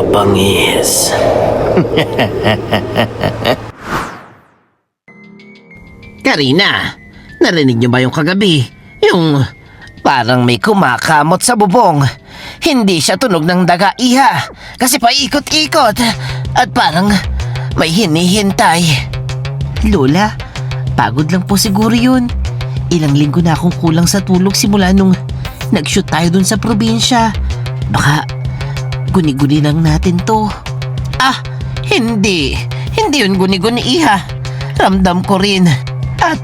bangis. Karina, narinig niyo ba yung kagabi? Yung parang may kumakamot sa bubong. Hindi siya tunog ng daga, iha. Kasi paikot-ikot. At parang may hinihintay. Lola, pagod lang po siguro yun. Ilang linggo na akong kulang sa tulog simula nung nag-shoot tayo dun sa probinsya. Baka guni-guni lang natin to. Ah, hindi. Hindi yun guni-guni, iha. Ramdam ko rin. At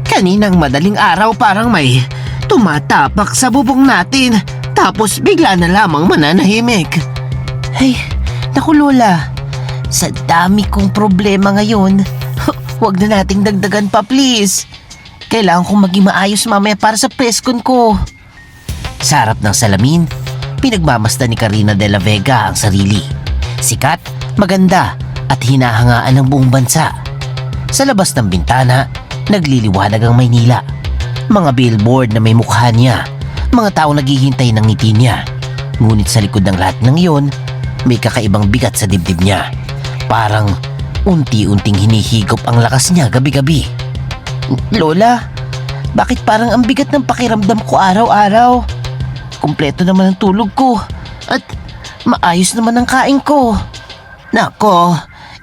kaninang madaling araw parang may tumatapak sa bubong natin. Tapos bigla na lamang mananahimik. Ay, naku Lola. Sa dami kong problema ngayon, huwag na nating dagdagan pa please. Kailangan kong maging maayos mamaya para sa preskon ko. Sa harap ng salamin, pinagmamasdan ni Karina de la Vega ang sarili. Sikat, maganda at hinahangaan ng buong bansa. Sa labas ng bintana, nagliliwanag ang Maynila. Mga billboard na may mukha niya, mga tao naghihintay ng ngiti niya. Ngunit sa likod ng lahat ng iyon, may kakaibang bigat sa dibdib niya. Parang unti-unting hinihigop ang lakas niya gabi-gabi. Lola, bakit parang ang bigat ng pakiramdam ko araw-araw? Kumpleto naman ang tulog ko at maayos naman ang kain ko. Nako,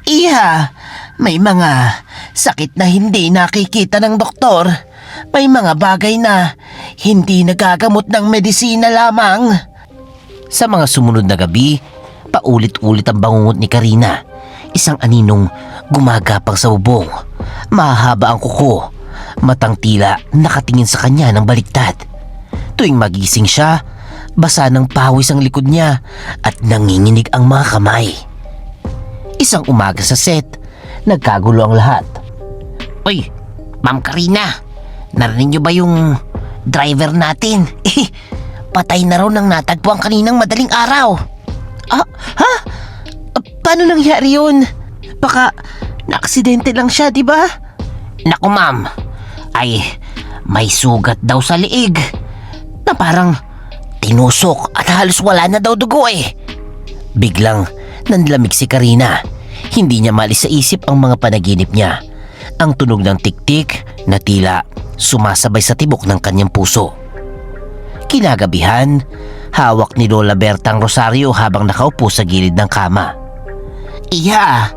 iha, may mga sakit na hindi nakikita ng doktor. May mga bagay na hindi nagagamot ng medisina lamang. Sa mga sumunod na gabi, paulit-ulit ang bangungot ni Karina. Isang aninong gumagapang sa bubong. Mahaba ang kuko. Matang tila nakatingin sa kanya ng baliktad. Tuwing magising siya, basa ng pawis ang likod niya at nanginginig ang mga kamay. Isang umaga sa set, nagkagulo ang lahat. Uy, Ma'am Karina, narinig niyo ba yung driver natin? Patay na raw nang natagpuan kaninang madaling araw. Ah, ha? Paano nangyari yun? Baka naaksidente lang siya, di ba? Naku ma'am, ay may sugat daw sa liig na parang tinusok at halos wala na daw dugo eh. Biglang nanlamig si Karina. Hindi niya malis sa isip ang mga panaginip niya. Ang tunog ng tik-tik na tila sumasabay sa tibok ng kanyang puso. Kinagabihan, hawak ni Lola Berta ang rosaryo habang nakaupo sa gilid ng kama. Iya,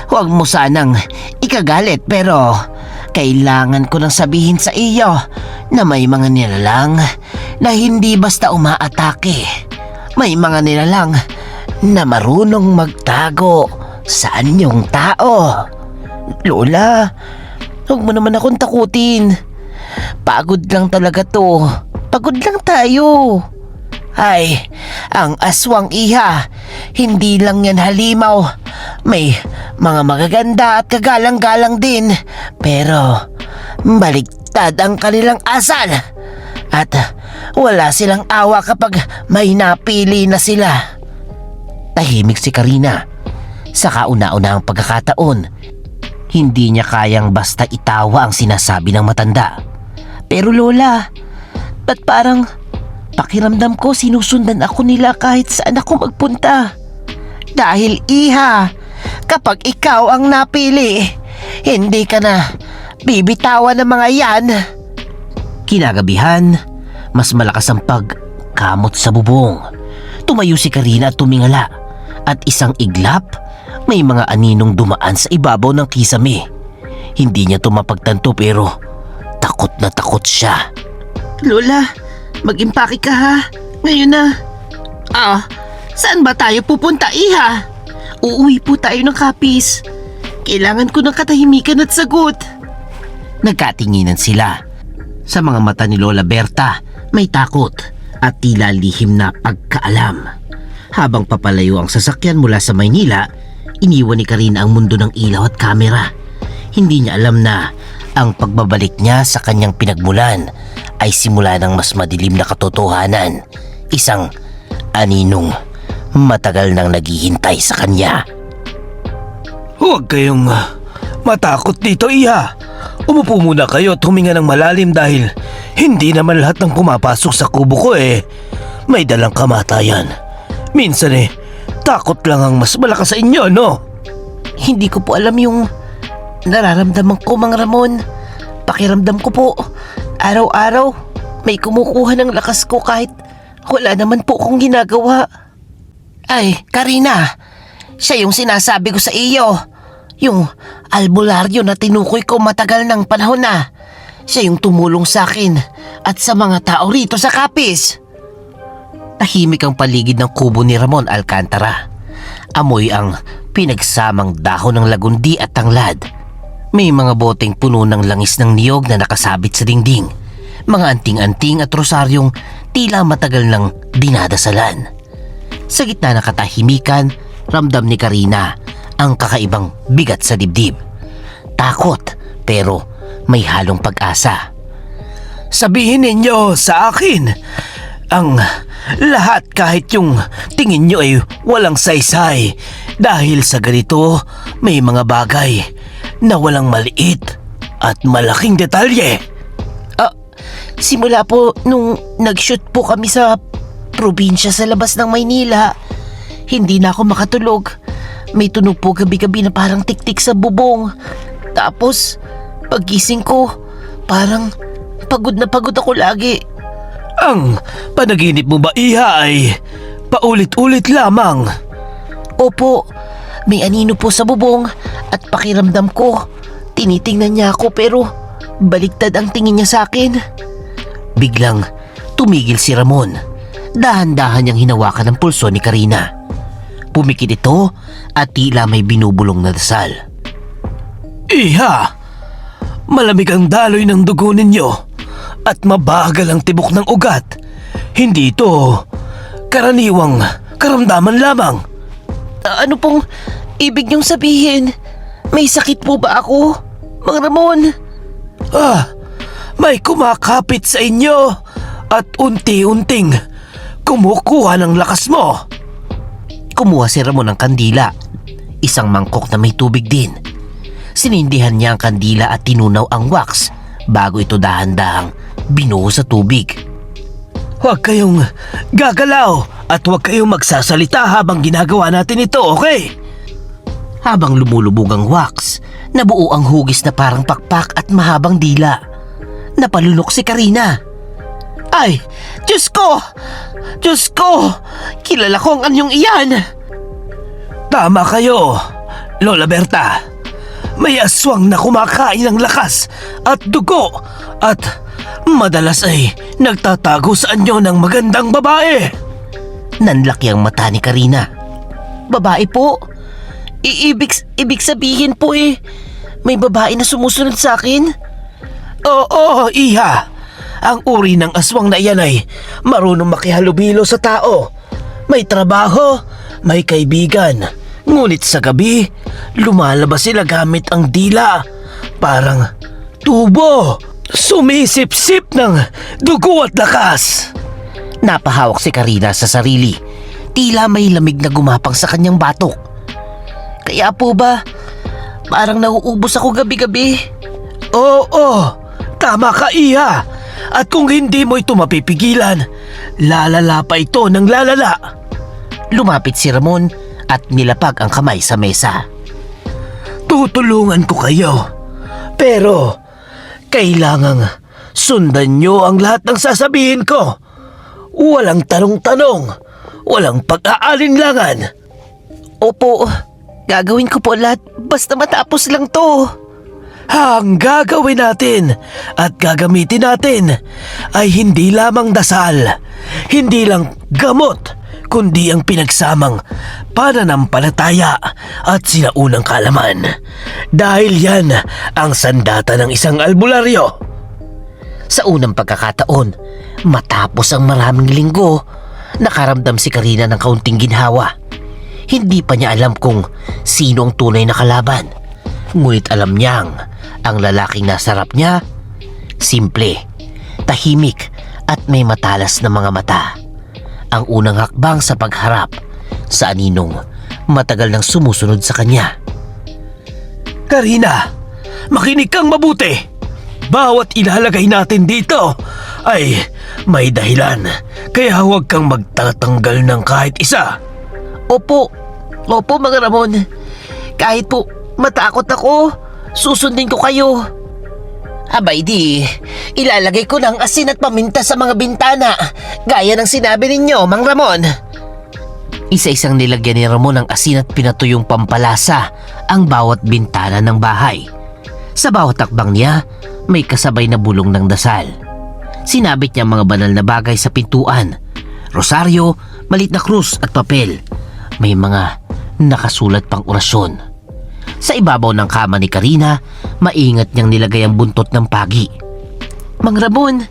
huwag mo sanang ikagalit pero kailangan ko nang sabihin sa iyo na may mga nilalang na hindi basta umaatake. May mga nilalang na marunong magtago sa anyong tao. Lola, huwag mo naman akong takutin. Pagod lang talaga to. Pagod lang tayo. Ay, ang aswang iha, hindi lang yan halimaw. May mga magaganda at kagalang-galang din. Pero baliktad ang kanilang asal. At wala silang awa kapag may napili na sila. Tahimik si Karina. Sa kauna-unahang pagkakataon, hindi niya kayang basta itawa ang sinasabi ng matanda. Pero Lola, ba't parang pakiramdam ko sinusundan ako nila kahit saan ako magpunta? Dahil iha, kapag ikaw ang napili, hindi ka na bibitawan ng mga yan. Kinagabihan, mas malakas ang pagkamot sa bubong. Tumayo si Karina at tumingala. At isang iglap, may mga aninong dumaan sa ibabaw ng kisame. Hindi niya ito mapagtanto pero takot na takot siya. Lola, mag-impake ka ha. Ngayon na. Saan ba tayo pupunta, iha? Uuwi po tayo ng Kapis. Kailangan ko ng katahimikan at sagot. Nagkatinginan sila. Sa mga mata ni Lola Berta, may takot at tila lihim na pagkaalam. Habang papalayo ang sasakyan mula sa Maynila, iniwan ni Karina ang mundo ng ilaw at kamera. Hindi niya alam na ang pagbabalik niya sa kanyang pinagmulan ay simula ng mas madilim na katotohanan. Isang aninong matagal nang naghihintay sa kanya. Huwag kayong matakot dito, iha. Umupo muna kayo at huminga ng malalim dahil hindi naman lahat ng pumapasok sa kubo ko may dalang kamatayan. Minsan takot lang ang mas malakas sa inyo, no? Hindi ko po alam yung nararamdaman ko, Mang Ramon. Pakiramdam ko po, araw-araw may kumukuha ng lakas ko kahit wala naman po akong ginagawa. Ay, Karina, siya yung sinasabi ko sa iyo. Yung albularyo na tinukoy ko matagal ng panahon na. Siya yung tumulong sa akin at sa mga tao rito sa Kapis. Tahimik ang paligid ng kubo ni Ramon Alcantara. Amoy ang pinagsamang dahon ng lagundi at tanglad. May mga boteng puno ng langis ng niyog na nakasabit sa dingding. Mga anting-anting at rosaryong tila matagal nang dinadasalan. Sa gitna ng katahimikan, ramdam ni Karina ang kakaibang bigat sa dibdib. Takot pero may halong pag-asa. Sabihin ninyo sa akin ang lahat kahit yung tingin nyo ay walang saysay. Dahil sa ganito may mga bagay na walang maliit at malaking detalye. Simula po nung nag-shoot po kami sa probinsya sa labas ng Maynila, hindi na ako makatulog. May tunog po gabi-gabi na parang tik-tik sa bubong. Tapos, paggising ko, parang pagod na pagod ako lagi. Ang panaginip mo ba, Iha, ay paulit-ulit lamang? Opo, may anino po sa bubong at pakiramdam ko, tinitingnan niya ako pero baliktad ang tingin niya sa akin. Biglang tumigil si Ramon. Dahan-dahan niyang hinawakan ang pulso ni Karina. Pumikit ito at tila may binubulong na dasal. Iha, malamig ang daloy ng dugo ninyo at mabagal ang tibok ng ugat. Hindi ito karaniwang karamdaman lamang. Ano pong ibig niyong sabihin? May sakit po ba ako, Mang Ramon? May kumakapit sa inyo at unti-unting kumukuha ng lakas mo. Kumuha si Ramon ng kandila, isang mangkok na may tubig din. Sinindihan niya ang kandila at tinunaw ang wax bago ito dahan-dahang binuo sa tubig. Huwag kayong gagalaw at huwag kayong magsasalita habang ginagawa natin ito, okay? Habang lumulubog ang wax, nabuo ang hugis na parang pakpak at mahabang dila. Napalunok si Karina. Ay, Diyos ko! Diyos ko! Kilala ko ang anyong iyan! Tama kayo, Lola Berta. May aswang na kumakain ng lakas at dugo at madalas ay nagtatago sa anyo ng magandang babae. Nanlaki ang mata ni Karina. Babae po? Ibig sabihin po may babae na sumusunod sa akin? Oo, Iha. Ang uri ng aswang na iyan ay marunong makihalubilo sa tao. May trabaho, may kaibigan. Ngunit sa gabi, lumalabas sila gamit ang dila. Parang tubo. Sumisip-sip ng dugo at lakas. Napahawak si Karina sa sarili. Tila may lamig na gumapang sa kanyang batok. Kaya po ba, parang nauubos ako gabi-gabi? Oo, tama ka, Iha. At kung hindi mo ito mapipigilan, lalala pa ito ng lalala. Lumapit si Ramon at nilapag ang kamay sa mesa. Tutulungan ko kayo. Pero, kailangang sundan nyo ang lahat ng sasabihin ko. Walang tanong-tanong, walang pag-aalinlangan. Opo, gagawin ko po lahat basta matapos lang to. Ang gagawin natin at gagamitin natin ay hindi lamang dasal, hindi lang gamot, kundi ang pinagsamang pananampalataya at sinaunang kaalaman. Dahil yan ang sandata ng isang albularyo. Sa unang pagkakataon, matapos ang maraming linggo, nakaramdam si Karina ng kaunting ginhawa. Hindi pa niya alam kung sino ang tunay na kalaban. Ngunit alam niyang ang lalaking nasa harap niya, simple, tahimik at may matalas na mga mata. Ang unang hakbang sa pagharap sa aninong matagal nang sumusunod sa kanya. Karina, makinig kang mabuti. Bawat ilalagay natin dito ay may dahilan, kaya huwag kang magtatanggal ng kahit isa. Opo, Mang Ramon. Kahit po matakot ako, susundin ko kayo. Abay di, ilalagay ko ng asin at paminta sa mga bintana, gaya ng sinabi ninyo, Mang Ramon. Isa-isang nilagyan ni Ramon ng asin at pinatuyong pampalasa ang bawat bintana ng bahay. Sa bawat takbang niya, may kasabay na bulong ng dasal. Sinabit niya mga banal na bagay sa pintuan. Rosaryo, malit na krus at papel. May mga nakasulat pang orasyon. Sa ibabaw ng kama ni Karina, maingat niyang nilagay ang buntot ng pagi. Mang Ramon,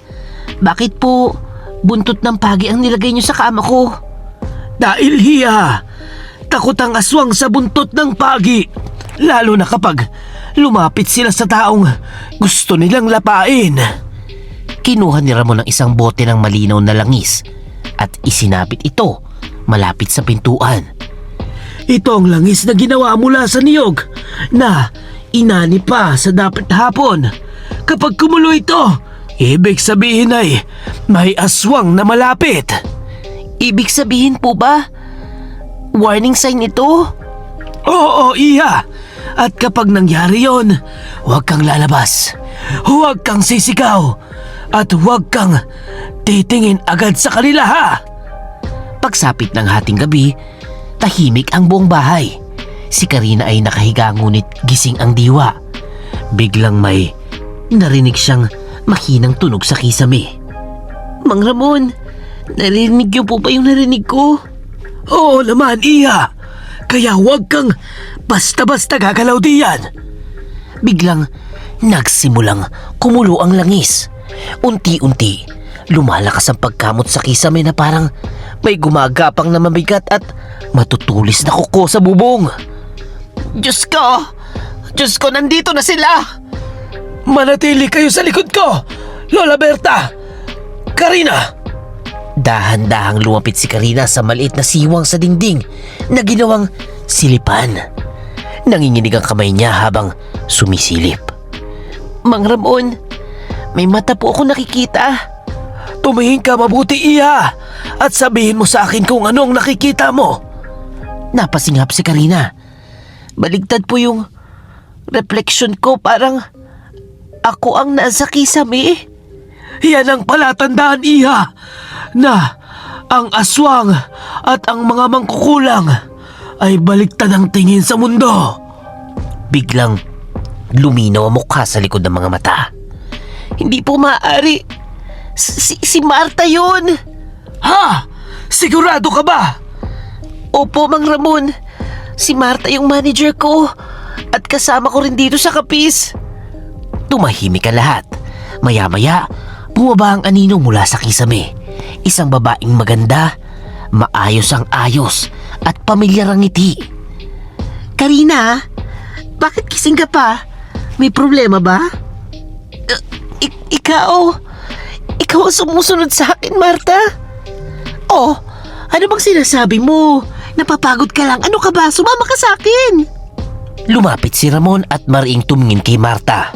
bakit po buntot ng pagi ang nilagay niyo sa kama ko? Dahil hiya, takot ang aswang sa buntot ng pagi. Lalo na kapag lumapit sila sa taong gusto nilang lapain. Kinuha ni Ramon ang isang bote ng malinaw na langis at isinabit ito malapit sa pintuan. Ito ang langis na ginawa mula sa niyog na inani pa sa dapat hapon. Kapag kumulo ito, ibig sabihin ay may aswang na malapit. Ibig sabihin po ba, warning sign ito? Oo, iya. At kapag nangyari yon, huwag kang lalabas. Huwag kang sisigaw. At huwag kang titingin agad sa kanila, ha? Pagsapit ng hating gabi, tahimik ang buong bahay. Si Karina ay nakahiga ngunit gising ang diwa. Biglang may narinig siyang mahinang tunog sa kisame. Mang Ramon, narinig niyo po ba yung narinig ko? Oo naman, iya. Kaya huwag kang basta-basta gagalaw diyan. Biglang nagsimulang kumulo ang langis. Unti-unti, lumalakas ang pagkamot sa kisame na parang may gumagapang na mabigat at matutulis na kuko sa bubong. Diyos ko, nandito na sila! Manatili kayo sa likod ko, Lola Berta! Karina! Dahan-dahang lumapit si Karina sa maliit na siwang sa dingding na ginawang silipan. Nanginginig ang kamay niya habang sumisilip. Mang Ramon, may mata po ako nakikita. Tumingin ka mabuti, iya, at sabihin mo sa akin kung anong nakikita mo. Napasinghap si Karina. Baligtad po yung reflection ko, parang ako ang nasa kisame. Yan ang palatandaan, iya, na ang aswang at ang mga mangkukulang ay baliktad ang tingin sa mundo. Biglang luminaw ang mukha sa likod ng mga mata. Hindi po maaari. Si Marta yun. Ha? Sigurado ka ba? Opo, Mang Ramon. Si Marta yung manager ko. At kasama ko rin dito sa kapis. Tumahimik ang lahat. Maya-maya, bumaba ang anino mula sa kisame. Isang babaeng maganda, maayos ang ayos, at pamilyar ang ngiti. Karina, bakit kising ka pa? May problema ba? Ikaw ang sumusunod sa akin, Marta? Oh, ano bang sinasabi mo? Napapagod ka lang. Ano ka ba? Sumama ka sa akin. Lumapit si Ramon at mariing tumingin kay Marta.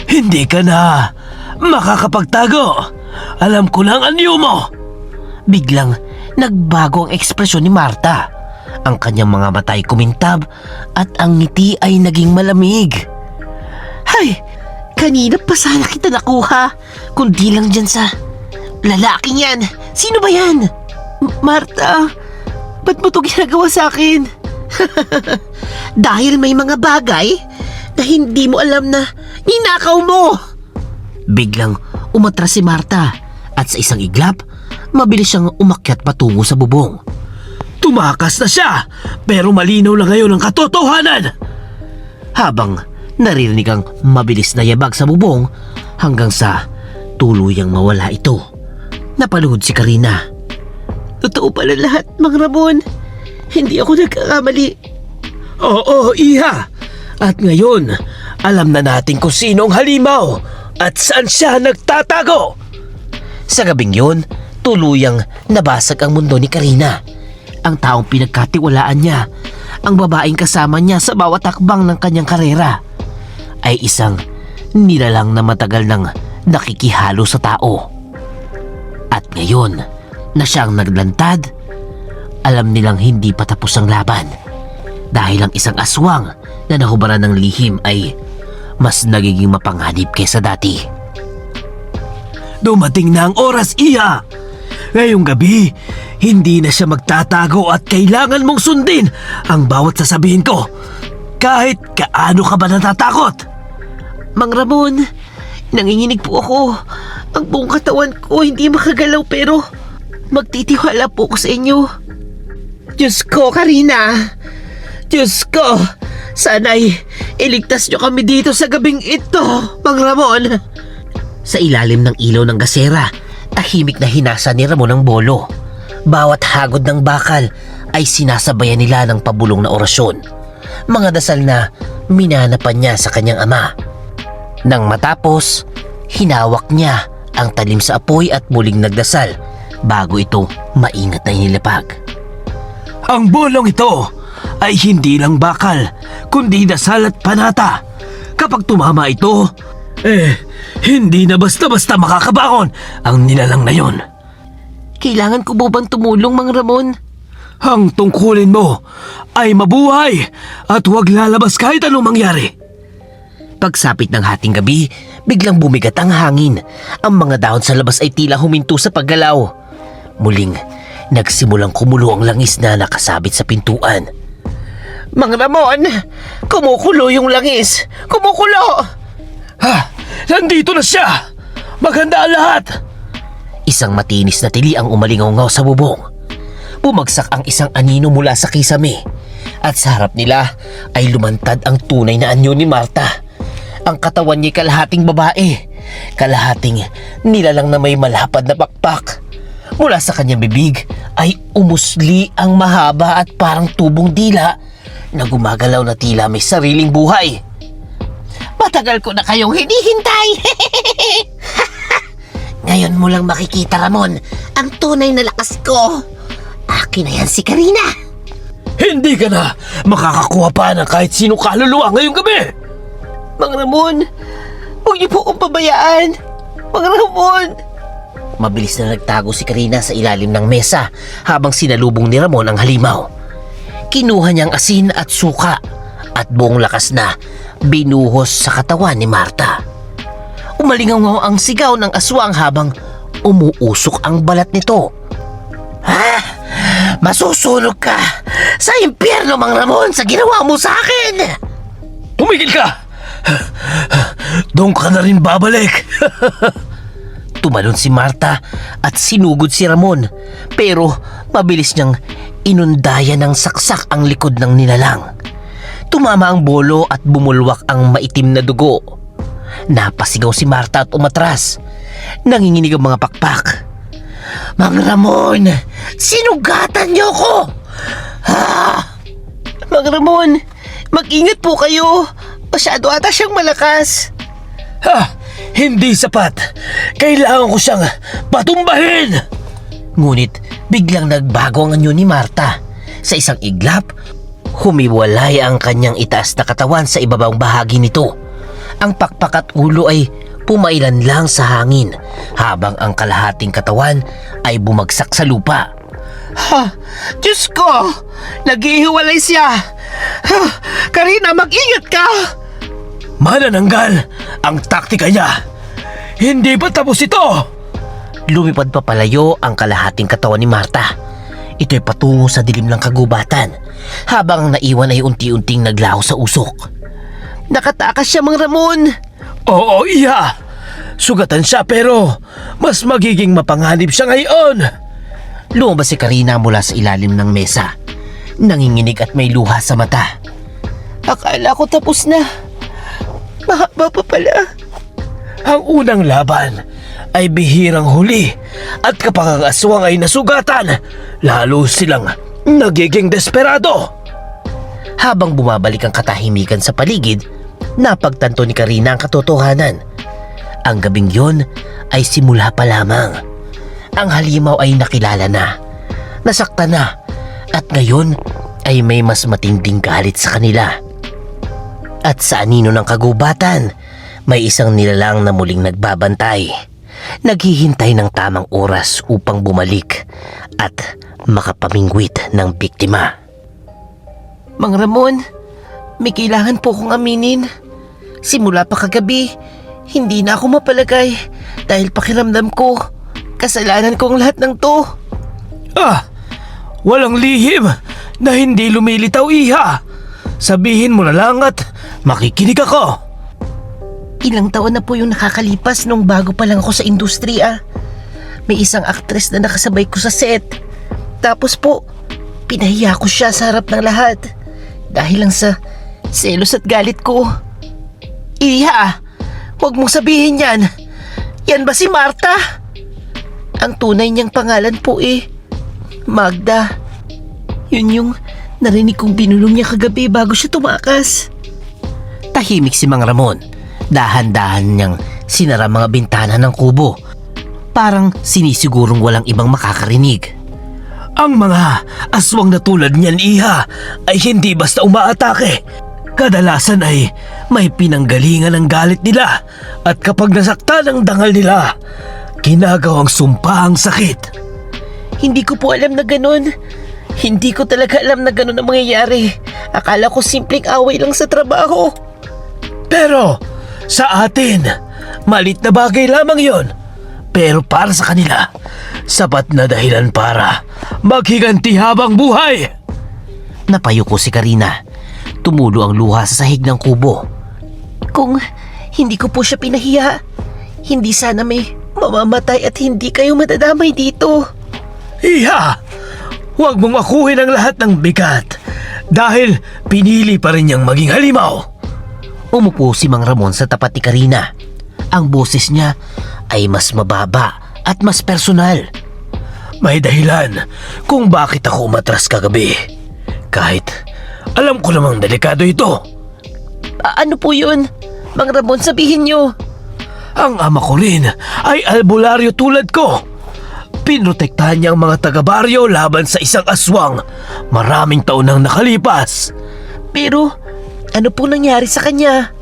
Hindi ka na makakapagtago. Alam ko lang anyo mo. Biglang nagbago ang ekspresyon ni Marta. Ang kanyang mga mata ay kumintab at ang ngiti ay naging malamig. Hay, kanina pa sana kita nakuha. Kundi lang dyan sa lalaking yan. Sino ba yan? Marta, ba't mo ito ginagawa sa akin? Dahil may mga bagay na hindi mo alam na ninakaw mo. Biglang umatras si Marta at sa isang iglap, mabilis siyang umakyat patungo sa bubong. Tumakas na siya, pero malinaw na ngayon ang katotohanan. Habang naririnig ang mabilis na yabag sa bubong hanggang sa tuluyang mawala ito. Napaluhod si Karina. Totoo pala lahat, Mang Ramon. Hindi ako nagkakamali. Oo, iha. At ngayon, alam na natin kung sino ang halimaw at saan siya nagtatago. Sa gabing yun, tuluyang nabasag ang mundo ni Karina. Ang taong pinagkatiwalaan niya, ang babaeng kasama niya sa bawat takbang ng kanyang karera, ay isang nilalang na matagal nang nakikihalo sa tao. At ngayon na siyang naglantad, alam nilang hindi pa tapos ang laban. Dahil ang isang aswang na nahubaran ng lihim ay mas nagiging mapanganib kaysa dati. Dumating na ang oras, Iha! Ngayong gabi, hindi na siya magtatago at kailangan mong sundin ang bawat sasabihin ko. Kahit kaano ka ba natatakot? Mang Ramon, nanginginig po ako. Ang buong katawan ko hindi makagalaw pero magtitiwala po ako sa inyo. Diyos ko, Karina! Diyos ko! Sana'y iligtas niyo kami dito sa gabing ito, Mang Ramon! Sa ilalim ng ilaw ng gasera, tahimik na hinasa ni Ramon ang bolo. Bawat hagod ng bakal ay sinasabayan nila ng pabulong na orasyon. Mga dasal na minanapan niya sa kanyang ama. Nang matapos, hinawak niya ang talim sa apoy at muling nagdasal bago ito maingat na inilapag. Ang bolong ito ay hindi lang bakal, kundi dasal at panata. Kapag tumama ito, hindi na basta-basta makakabangon ang nilalang na yon. Kailangan ko ba bang tumulong, Mang Ramon? Ang tungkulin mo ay mabuhay at huwag lalabas kahit anong mangyari. Pagsapit ng hating gabi, biglang bumigat ang hangin. Ang mga dahon sa labas ay tila huminto sa paggalaw. Muling, nagsimulang kumulo ang langis na nakasabit sa pintuan. Mang Ramon, kumukulo yung langis! Kumukulo! Ha! Nandito na siya! Maganda ang lahat! Isang matinis na tili ang umalingaw sa bubong. Bumagsak ang isang anino mula sa kisame. At sa harap nila ay lumantad ang tunay na anyo ni Marta. Ang katawan niya kalahating babae. Kalahating nilalang na may malapad na pakpak. Mula sa kanyang bibig ay umusli ang mahaba at parang tubong dila na gumagalaw na tila may sariling buhay. Matagal ko na kayong hinihintay. Ngayon mo lang makikita, Ramon, ang tunay na lakas ko. Akin na yan si Karina. Hindi ka na makakakuha pa ng kahit sino kaluluwa ngayong gabi. Mang Ramon, huwag niyo po akong pabayaan. Mang Ramon. Mabilis na nagtago si Karina sa ilalim ng mesa habang sinalubong ni Ramon ang halimaw. Kinuha niyang asin at suka at buong lakas na binuhos sa katawan ni Marta. Umalingaw ang sigaw ng aswang habang umuusok ang balat nito. Ha? Masusunog ka sa impyerno, Mang Ramon, sa ginawa mo sa akin! Tumigil ka! Doon ka na rin babalik! Tumalon si Marta at sinugod si Ramon, pero mabilis niyang inundayan ng saksak ang likod ng nilalang. Tumama ang bolo at bumulwak ang maitim na dugo. Napasigaw si Marta at umatras. Nanginginig ang mga pakpak. Mang Ramon, sinugatan niyo ko! Ha? Mang Ramon, mag-ingat po kayo. Masyado ata siyang malakas. Ha? Hindi sapat. Kailangan ko siyang patumbahin. Ngunit biglang nagbago ang anyo ni Marta. Sa isang iglap, humiwalay ang kanyang itaas na katawan sa ibabang bahagi nito. Ang pakpak at ulo ay pumailan lang sa hangin habang ang kalahating katawan ay bumagsak sa lupa. Ha! Diyos ko! Naghihiwalay siya! Ha! Karina, mag-ingat ka! Manananggal ang taktika niya! Hindi pa tapos ito! Lumipad pa palayo ang kalahating katawan ni Marta. Ito'y patungo sa dilim ng kagubatan habang ang naiwan ay unti-unting naglaho sa usok. Nakatakas siya, Mang Ramon! Oo, iya! Sugatan siya pero mas magiging mapanganib siya ngayon! Lumabas si Karina mula sa ilalim ng mesa. Nanginginig at may luha sa mata. Akala ko tapos na. Mahaba pa pala. Ang unang laban ay bihirang huli at kapag ang aswang ay nasugatan, lalo silang nagiging desperado. Habang bumabalik ang katahimikan sa paligid, napagtanto ni Karina ang katotohanan. Ang gabing yon ay simula pa lamang. Ang halimaw ay nakilala na, nasaktan na, at ngayon ay may mas matinding galit sa kanila. At sa anino ng kagubatan, may isang nilalang na muling nagbabantay, naghihintay ng tamang oras upang bumalik at makapamingwit ng biktima. Mang Ramon, may kailangan po kong aminin. Simula pa kagabi, hindi na ako mapalagay dahil pakiramdam ko, kasalanan ko ang lahat ng to. Walang lihim na hindi lumilitaw, Iha. Sabihin mo na lang at makikinig ako. Ilang taon na po yung nakakalipas nung bago pa lang ako sa industriya. May isang aktres na nakasabay ko sa set. Tapos po, pinahiya ko siya sa harap ng lahat. Dahil lang sa selos at galit ko. Iha, huwag mong sabihin yan. Yan ba si Marta? Ang tunay niyang pangalan po Magda. Yun yung narinig kong binulong niya kagabi bago siya tumakas. Tahimik si Mang Ramon. Dahan-dahan niyang sinara mga bintana ng kubo. Parang sinisigurong walang ibang makakarinig. Ang mga aswang na tulad niyan, Iha, ay hindi basta umaatake. Kadalasan ay may pinanggalingan ng galit nila at kapag nasaktan ang dangal nila, ginagawang sumpa ang sakit. Hindi ko po alam na ganun. Hindi ko talaga alam na ganun ang mangyayari. Akala ko simpleng away lang sa trabaho. Pero sa atin, malit na bagay lamang yon. Pero para sa kanila, sapat na dahilan para maghiganti habang buhay. Napayuko si Karina. Tumulo ang luha sa sahig ng kubo. Kung hindi ko po siya pinahiya, hindi sana may mamamatay at hindi kayo madadamay dito. Iha, huwag mong akuhin ang lahat ng bigat dahil pinili pa rin niyang maging halimaw. Umupo si Mang Ramon sa tapat ni Karina. Ang boses niya ay mas mababa at mas personal. May dahilan kung bakit ako umatras kagabi. Kahit alam ko namang delikado ito. Ano po yun? Mang Ramon, sabihin niyo. Ang ama ko rin ay albularyo tulad ko. Pinotektahan niya ang mga taga-baryo laban sa isang aswang maraming taon nang nakalipas. Pero ano po nangyari sa kanya?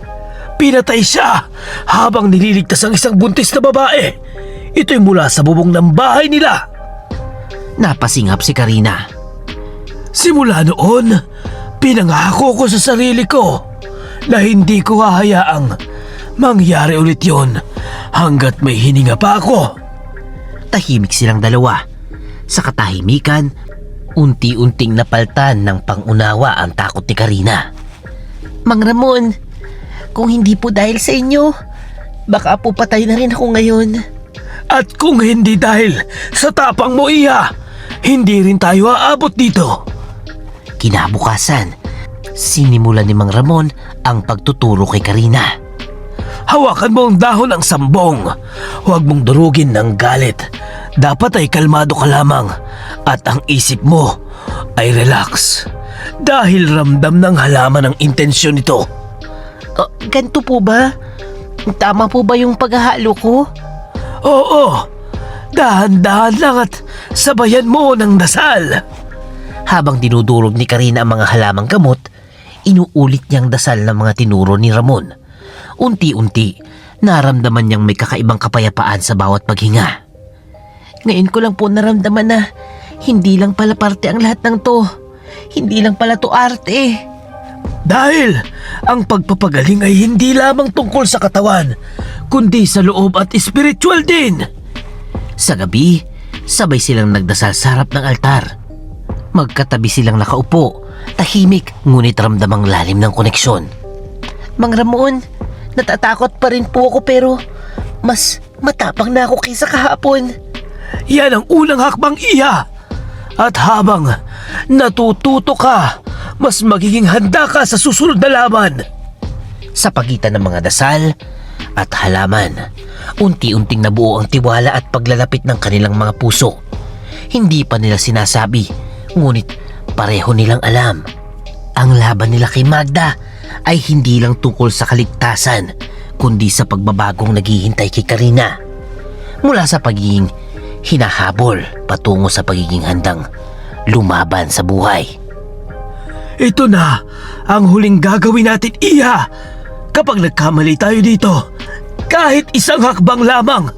Pinatay siya habang nililigtas ang isang buntis na babae. Ito'y mula sa bubong ng bahay nila. Napasingap si Karina. Simula noon, pinangako ko sa sarili ko na hindi ko hahayaang mangyari ulit yon hanggat may hininga pa ako. Tahimik silang dalawa. Sa katahimikan, unti-unting napaltan ng pangunawa ang takot ni Karina. Mang Ramon, kung hindi po dahil sa inyo, baka po patay na rin ako ngayon. At kung hindi dahil sa tapang mo, Iha, hindi rin tayo aabot dito. Kinabukasan, sinimulan ni Mang Ramon ang pagtuturo kay Karina. Hawakan mo ang dahon ng sambong. Huwag mong durugin ng galit. Dapat ay kalmado ka lamang at ang isip mo ay relax. Dahil ramdam ng halaman ang intensyon nito. Ganito po ba? Tama po ba yung paghahalo ko? Oo. Dahan-dahan lang at sabayan mo ng dasal. Habang dinudurog ni Karina ang mga halamang gamot, inuulit niyang dasal ng mga tinuro ni Ramon. Unti-unti, naramdaman niyang may kakaibang kapayapaan sa bawat paghinga. Ngayon ko lang po naramdaman na hindi lang pala parte ang lahat ng to. Hindi lang pala to arte. Dahil ang pagpapagaling ay hindi lamang tungkol sa katawan, kundi sa loob at espiritual din. Sa gabi, sabay silang nagdasal sa harap ng altar. Magkatabi silang nakaupo, tahimik ngunit ramdamang lalim ng koneksyon. Mang Ramon, natatakot pa rin po ako pero mas matapang na ako kaysa kahapon. Yan ang unang hakbang, Iha. At habang natututo ka, mas magiging handa ka sa susunod na laban. Sa pagitan ng mga dasal at halaman, unti-unting nabuo ang tiwala at paglalapit ng kanilang mga puso. Hindi pa nila sinasabi, ngunit pareho nilang alam. Ang laban nila kay Magda ay hindi lang tungkol sa kaligtasan, kundi sa pagbabagong naghihintay kay Karina. Mula sa pagiging hinahabol patungo sa pagiging handang lumaban sa buhay. Ito na ang huling gagawin natin, Iha. Kapag nagkamali tayo dito, kahit isang hakbang lamang,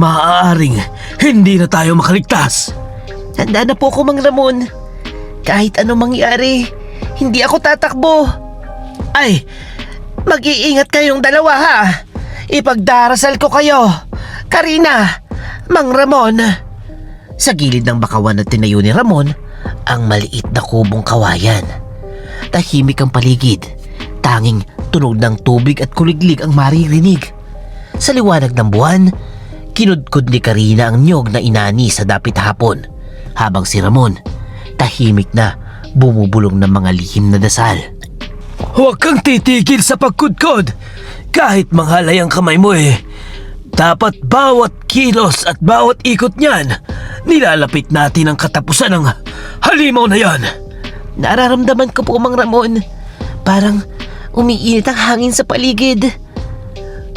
maaaring hindi na tayo makaligtas. Handa na po ako, Mang Ramon. Kahit anong mangyari, hindi ako tatakbo. Ay, mag-iingat kayong dalawa ha. Ipagdarasal ko kayo. Karina, Mang Ramon. Sa gilid ng bakawan na tinayo ni Ramon, ang maliit na kubong kawayan. Tahimik ang paligid. Tanging tunog ng tubig at kuliglig ang maririnig. Sa liwanag ng buwan, kinudkod ni Karina ang niyog na inani sa dapit hapon, habang si Ramon, tahimik na bumubulong ng mga lihim na dasal. Huwag kang titigil sa pagkudkod. Kahit manghalay ang kamay mo dapat bawat kilos at bawat ikot niyan, nilalapit natin ang katapusan ng halimaw na yan. Nararamdaman ko po, Mang Ramon. Parang umiinit ang hangin sa paligid.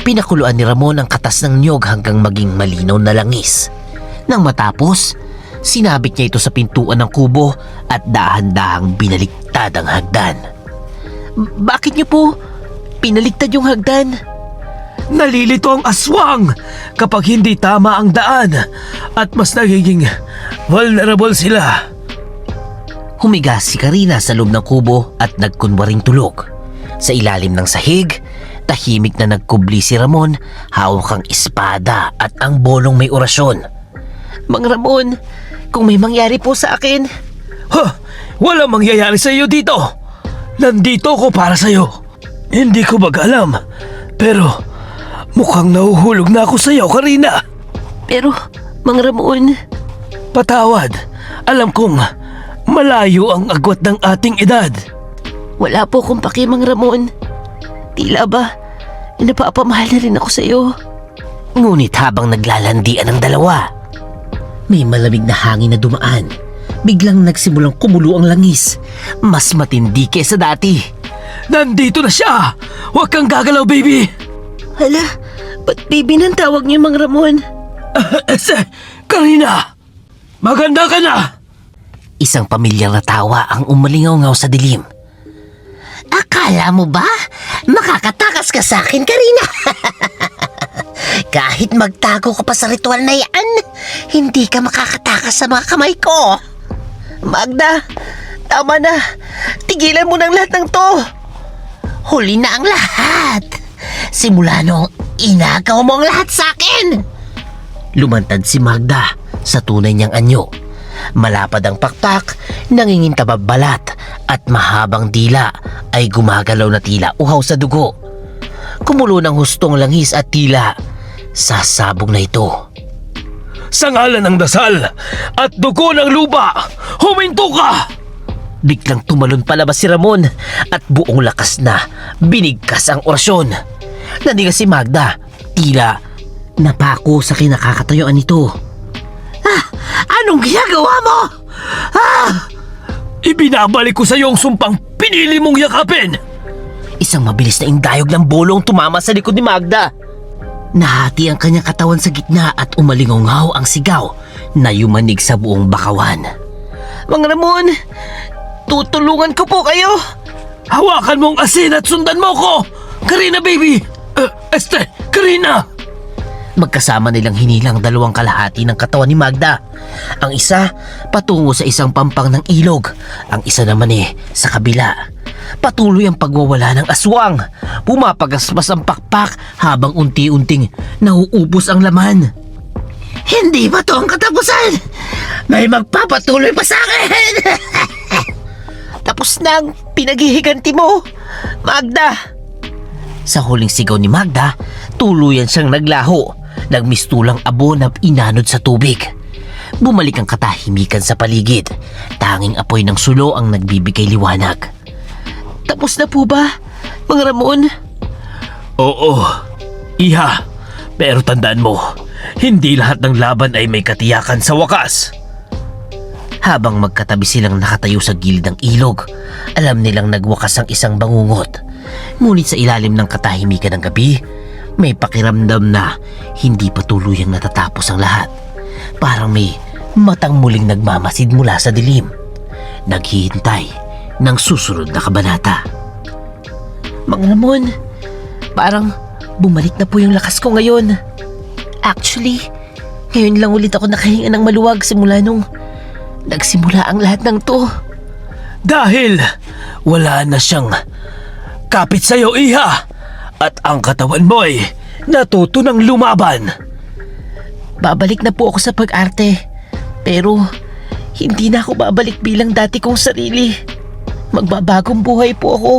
Pinakuluan ni Ramon ang katas ng niyog hanggang maging malinaw na langis. Nang matapos, sinabit niya ito sa pintuan ng kubo at dahan-dahang binaliktad ang hagdan. Bakit niyo po pinaliktad yung hagdan? Nalilito ang aswang kapag hindi tama ang daan at mas nagiging vulnerable sila. Humiga si Karina sa loob ng kubo at nagkunwaring tulog. Sa ilalim ng sahig, tahimik na nagkubli si Ramon, hawak ang espada at ang bolong may orasyon. Mang Ramon, kung may mangyari po sa akin... Walang mangyayari sa iyo dito. Nandito ako para sa iyo. Hindi ko alam, pero mukhang nahuhulog na ako sa iyo, Karina. Pero, Mang Ramon... Patawad. Alam kong malayo ang agwat ng ating edad. Wala po akong paki, Mang Ramon. Tila ba, napapamahal na rin ako sa iyo. Ngunit habang naglalandian ang dalawa, may malamig na hangin na dumaan. Biglang nagsimulang kumulo ang langis. Mas matindi kesa dati. Nandito na siya! Huwag kang gagalaw, baby! Hala, ba't baby nang tawag niyo, Mang Ramon? Karina! Maganda ka na! Isang pamilyang na tawa ang umalingaw-ngaw sa dilim. Akala mo ba makakatakas ka sa akin, Karina? Kahit magtago ka pa sa ritual na yan, hindi ka makakatakas sa mga kamay ko. Magda, tama na. Tigilan mo ng lahat ng to. Huli na ang lahat. Simula nung inagaw mo ang lahat sa akin. Lumantad si Magda sa tunay niyang anyo. Malapad ang pakpak, nangingintabab balat at mahabang dila ay gumagalaw na tila uhaw sa dugo. Kumulo ng hustong langis at tila sasabog na ito. Sa ngalan ng dasal at dugo ng lupa, huminto ka! Biglang tumalon palabas si Ramon at buong lakas na binigkas ang orasyon. Nandiga si Magda, tila napako sa kinakakatayuan nito. Anong ginagawa mo? Ibinabalik ko sa iyo ang sumpang pinili mong yakapin! Isang mabilis na indayog ng bolong tumama sa likod ni Magda. Nahati ang kanyang katawan sa gitna at umalingaw ang sigaw na yumanig sa buong bakawan. Mang Ramon, tutulungan ko po kayo. Hawakan mong asin at sundan mo ko! Karina, baby! Karina! Magkasama nilang hinilang dalawang kalahati ng katawan ni Magda. Ang isa patungo sa isang pampang ng ilog, ang isa naman sa kabila. Patuloy ang pagwawala ng aswang. Pumapagaspas ang pakpak habang unti-unting nauubos ang laman. Hindi ba to ang katapusan? May magpapatuloy pa sa akin! Tapos na ang pinaghihiganti mo, Magda! Sa huling sigaw ni Magda, tuluyan siyang naglaho. Nagmistulang abo na inanod sa tubig. Bumalik ang katahimikan sa paligid. Tanging apoy ng sulo ang nagbibigay liwanag. Tapos na po ba, Mang Ramon? Oo, Iha. Pero tandaan mo, hindi lahat ng laban ay may katiyakan sa wakas. Habang magkatabi silang nakatayo sa gilid ng ilog, alam nilang nagwakas ang isang bangungot. Ngunit sa ilalim ng katahimikan ng gabi, may pakiramdam na hindi pa tuluyang natatapos ang lahat. Parang may matang muling nagmamasid mula sa dilim. Naghihintay ng susunod na kabanata. Mang Ramon, parang bumalik na po yung lakas ko ngayon. Actually, ngayon lang ulit ako nakahinga ng maluwag simula nung nagsimula ang lahat ng to? Dahil wala na siyang kapit sa'yo, Iha. At ang katawan mo ay natuto ng lumaban. Babalik na po ako sa pag-arte. Pero hindi na ako babalik bilang dati kong sarili. Magbabagong buhay po ako.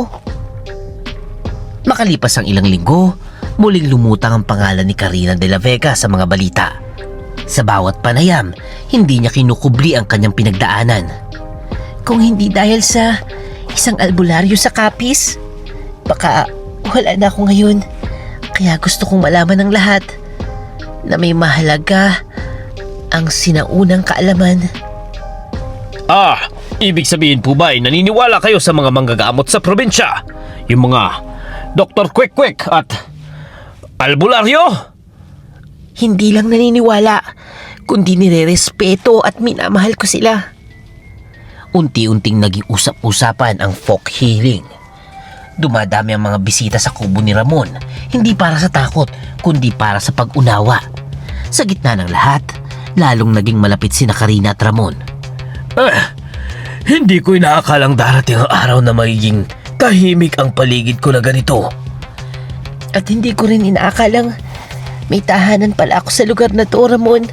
Makalipas ang ilang linggo, muling lumutang ang pangalan ni Karina de la Vega sa mga balita. Sa bawat panayam, hindi niya kinukubli ang kanyang pinagdaanan. Kung hindi dahil sa isang albularyo sa Capiz, baka wala na ako ngayon. Kaya gusto kong malaman ng lahat na may mahalaga ang sinaunang kaalaman. Ibig sabihin po ba ay naniniwala kayo sa mga manggagamot sa probinsya? Yung mga Dr. Quick at albularyo? Hindi lang naniniwala, kundi nirerespeto at minamahal ko sila. Unti-unting naging usap-usapan ang folk healing. Dumadami ang mga bisita sa kubo ni Ramon, hindi para sa takot, kundi para sa pag-unawa. Sa gitna ng lahat, lalong naging malapit sina Karina at Ramon. Hindi ko inaakalang darating ang araw na magiging tahimik ang paligid ko na ganito. At hindi ko rin inaakalang may tahanan pala ako sa lugar na to, Ramon.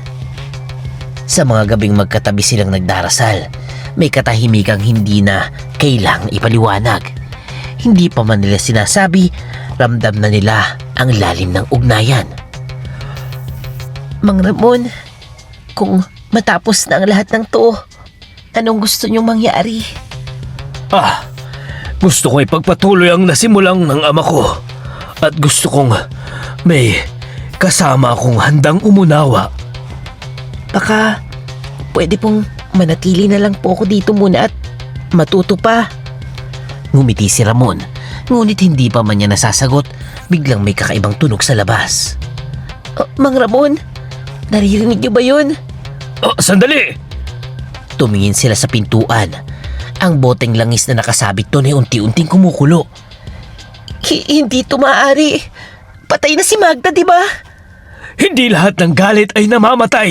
Sa mga gabing magkatabi silang nagdarasal, may katahimikang hindi na kailangang ipaliwanag. Hindi pa man nila sinasabi, ramdam na nila ang lalim ng ugnayan. Mang Ramon, kung matapos na ang lahat ng to, anong gusto niyong mangyari? Gusto kong ipagpatuloy ang nasimulang ng ama ko. At gusto kong may kasama akong handang umunawa. Baka pwede pong manatili na lang po ako dito muna at matuto pa. Ngumiti si Ramon, ngunit hindi pa man niya nasasagot, biglang may kakaibang tunog sa labas. Mang Ramon, naririnig niyo ba yun? Sandali! Tumingin sila sa pintuan. Ang boteng langis na nakasabit doon ay unti-unting kumukulo. Hindi ito maaari. Patay na si Magda, di ba? Hindi lahat ng galit ay namamatay.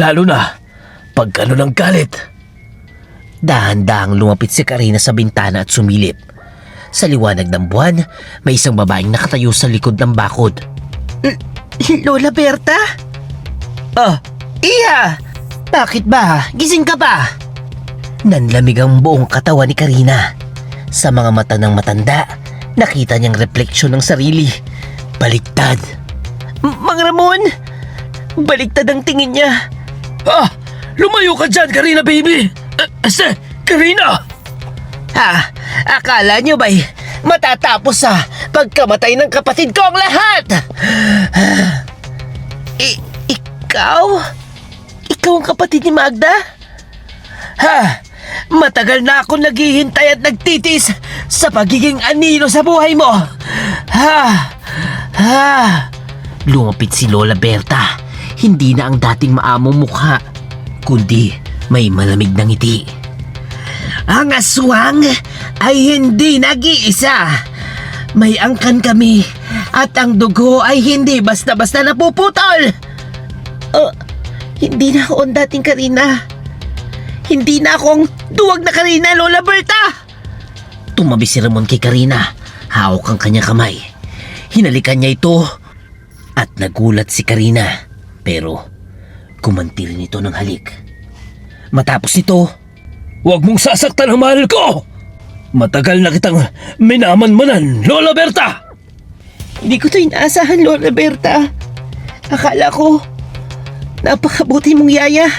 Lalo na pag gano'n ang galit. Dahan-dahang lumapit si Karina sa bintana at sumilip. Sa liwanag ng buwan, may isang babaeng nakatayo sa likod ng bakod. Lola Berta? Iya! Bakit ba? Gising ka ba? Nanlamig ang buong katawan ni Karina. Sa mga mata ng matanda, nakita niyang refleksyon ng sarili. Baliktad. Mang Ramon! Baliktad ang tingin niya. Lumayo ka dyan, Karina baby! Karina! Akala niyo ba'y matatapos sa pagkamatay ng kapatid ko ang lahat? Ikaw? Ikaw ang kapatid ni Magda? Matagal na ako naghihintay at nagtitis sa pagiging anino sa buhay mo. Lumapit si Lola Berta. Hindi na ang dating maamong mukha, kundi may malamig na ngiti. Ang aswang ay hindi nag-iisa. May angkan kami at ang dugo ay hindi basta-basta napuputol. Hindi na ako ang dating Karina. Hindi na akong duwag na Karina, Lola Berta. Tumabi si Ramon kay Karina. Hawak ang kanyang kamay. Hinalikan niya ito at nagulat si Karina. Pero kumanti rin ito ng halik. Matapos nito, Huwag mong sasaktan ang mahal ko! Matagal na kitang minamanmanan, Lola Berta! Hindi ko ito inaasahan, Lola Berta. Akala ko, napakabuti mong yaya.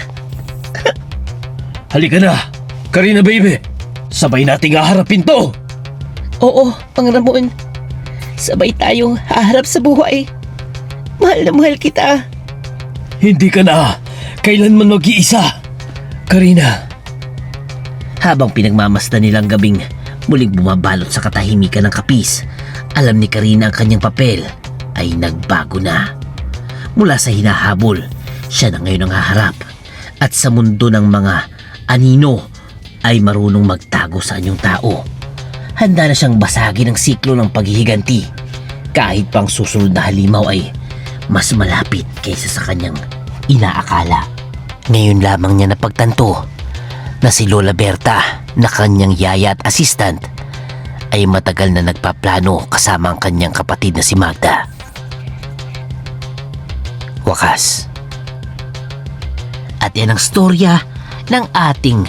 Halika na, Karina baby. Sabay nating haharapin to. Oo, Mang Ramon. Sabay tayong haharap sa buhay. Mahal na mahal kita. Hindi ka na kailanman mag-iisa, Karina. Habang pinagmamasdan nilang gabing muling bumabalot sa katahimikan ng Capiz, alam ni Karina ang kanyang papel ay nagbago na. Mula sa hinahabol, siya na ngayon ang haharap. At sa mundo ng mga anino ay marunong magtago sa anyong tao. Handa na siyang basagin ang siklo ng paghihiganti kahit pang susunod na halimaw ay mas malapit kaysa sa kanyang inaakala. Ngayon lamang niya napagtanto na si Lola Berta na kanyang yaya at assistant ay matagal na nagpaplano kasama ang kanyang kapatid na si Magda. Wakas. At yan ang storya ng ating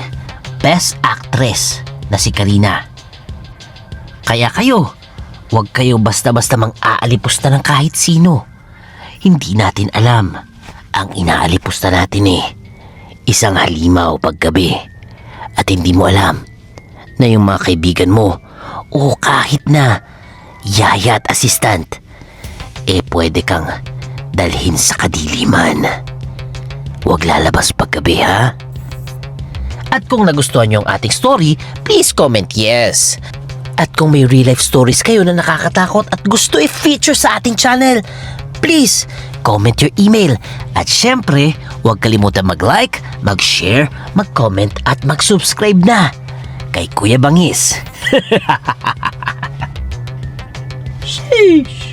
best actress na si Karina. Kaya kayo, huwag kayo basta-basta mang-aalipusta ng kahit sino. Hindi natin alam ang inaalipusta natin isang halimaw paggabi. At hindi mo alam na yung mga kaibigan mo o kahit na yaya at assistant pwede kang dalhin sa kadiliman. Huwag lalabas paggabi, ha? At kung nagustuhan nyo ang ating story, please comment yes. At kung may real life stories kayo na nakakatakot at gusto i-feature sa ating channel, please comment your email. At syempre, huwag kalimutan mag-like, mag-share, mag-comment at mag-subscribe na kay Kuya Bangis. Sheesh!